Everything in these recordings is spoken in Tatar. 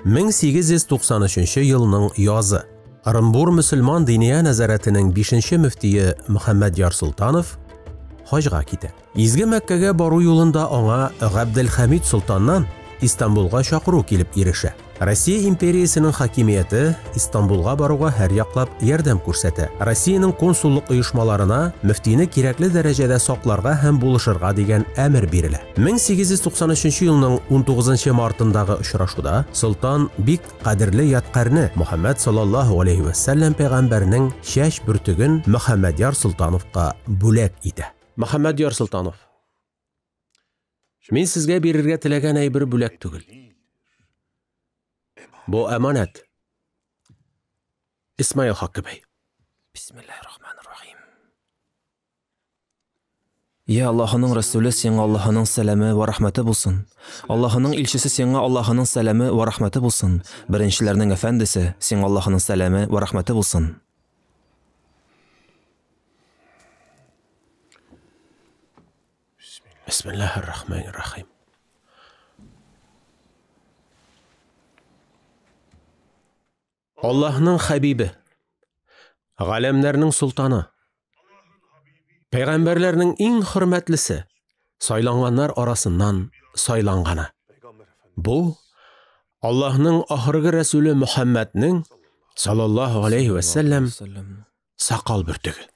1893 елның язы. Ырымбур мөселман диния нәзарәтенең 5-нче мөфтие Мөхәммәдъяр Солтанов хаҗга китә. Изге Мәккәгә бару юлында аңа Габделхамид Солтаннан Истанбулга чакыру килеп ирешә. Россия империясының хакимияте Истанбулга баруга һәр яклап ярдәм күрсәтә. Россиянең консуллык оешмаларына мөфтине кирәкле дәрәҗәдә сакларга һәм булышырга дигән әмер бирелә. 1893 елның 19 мартындагы очрашуда Солтан бик кадерле яткарны Мөхәммәд саллаллаһу алейхи ва саллям пәйгамбәрнең шәч бөртеген Мөхәммәдъяр Солтановка бүләк итә. Мөхәммәдъяр Солтанов, мин сезгә бирергә теләгән әйбер бүләк түгел. Бу әманәт. Исмаил Хакы бәй. Бисмиллаһир-рахманир-рахим. Я Аллаһның Расулы, сиңа Аллаһның сәламе ва рахмәте булсын. Аллаһның илчесе, сиңа Аллаһның сәламе ва рахмәте булсын. Беренчеләрнең әфәндесе, сиңа Аллаһның сәламе ва рахмәте булсын. Бисмиллаһир-рахманир-рахим. Аллаһның хәбибе, галәмнәрнең султаны, пәйгамбәрләрнең иң хөрмәтлесе, сайланганнар арасыннан сайланганы. Бу Аллаһның ахыргы рәсүле Мөхәммәднең саллаллаһу алейхи ва саллям сакал бөртеге.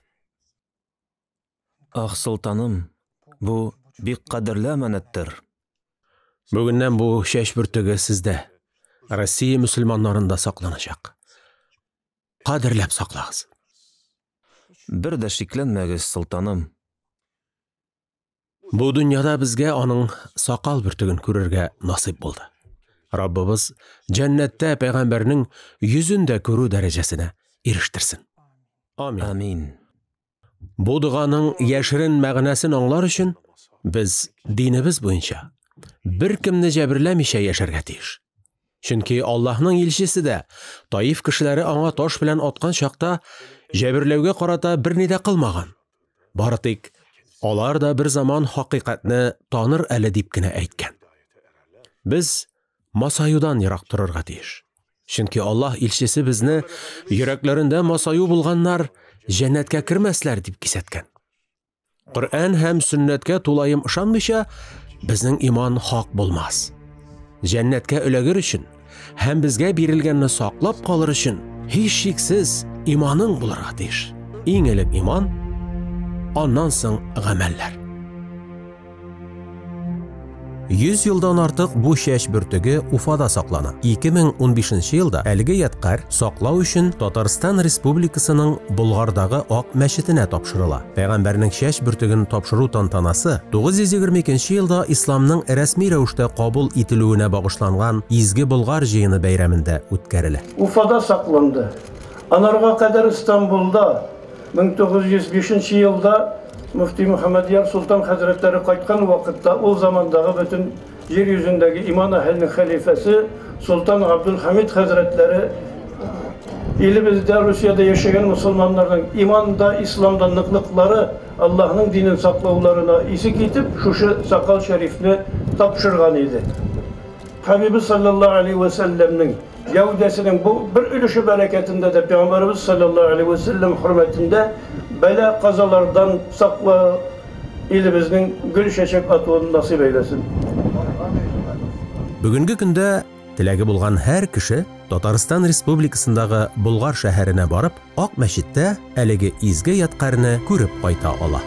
Ах, солтаным, бу бик кадерле әманәттер. Бүгеннән бу шәч бөртеге сездә, Россия мөселманнарында сакланачак. Кадерләп саклагыз. Бер дә шикләнмәгез, солтаным. Бу дөньяда безгә аның сакал бөртеген күрергә насип булды. Раббыбыз җәннәттә пәйгамбәрнең йөзен дә күрү дәрәҗәсенә ирештерсен. Амин. Амин. Бу дуганың яшерен мәгънәсен аңлар өчен без динебез буенча бер кемне җәберләмичә яшәргә тиеш. Чөнки Аллаһның илчесе дә Таиф кешеләре аңа таш белән аткан чакта җәберләүгә карата берни дә кылмаган. Бары тик алар да бер заман хакыйкатьне таныр әле дип кенә әйткән. Без масаюдан ерак торырга тиеш. Чөнки Аллаһ илчесе безне йөрәкләрендә масаю булганнар җәннәткә кермәсләр дип кисәткән. Коръән һәм сөннәткә тулаем ышанмыйча безнең иман хак булмас. Җәннәткә эләгер өчен һәм безгә бирелгәнне саклап калыр өчен һич шиксез иманың булырга тиеш. Иң элек иман, аннан соң гамәлләр. 100 елдан артык бу шәч бөртеге Уфада саклана. 2015 елда әлеге яткар саклау өчен Татарстан Республикасының Болгардагы Ак мәчетенә тапшырыла. Пәйгамбәрнең шәч бөртеген тапшыру тантанасы 922 елда исламның рәсми рәвештә кабул ителүенә багышланган изге Болгар җыены бәйрәмендә үткәрелә. Уфада сакланды. Анарга кадәр Истанбулда 1905 елда Müfti Mөхәммәдъяр Солтан хәзрәтләре кайткан вакытта ул замандагы бөтен җир йөзендәге иман әһленең хәлифәсе Солтан Габделхамид хәзрәтләре илебездә Русиядә яшәгән мөселманнарның иманда, исламда ныклыклары Аллаһның динен саклауларына исе китеп, шушы сакал шәрифне тапшырган иде. Хәбибе саллаллаһу алейхи ва саллямның гәүдәсенең бу бер өлеше бәрәкәтендә дә Пәйгамбәрбез саллаллаһу алейхи ва саллям хөрмәтендә бәла казалардан сакла илебезнең гөл чәчәк атуын насип әйләсен. Бүгенге көндә теләге булган һәр кеше Татарстан Республикасындагы Болгар шәһәренә барып, Ак мәчеттә әлеге изге яткарны күреп кайта ала.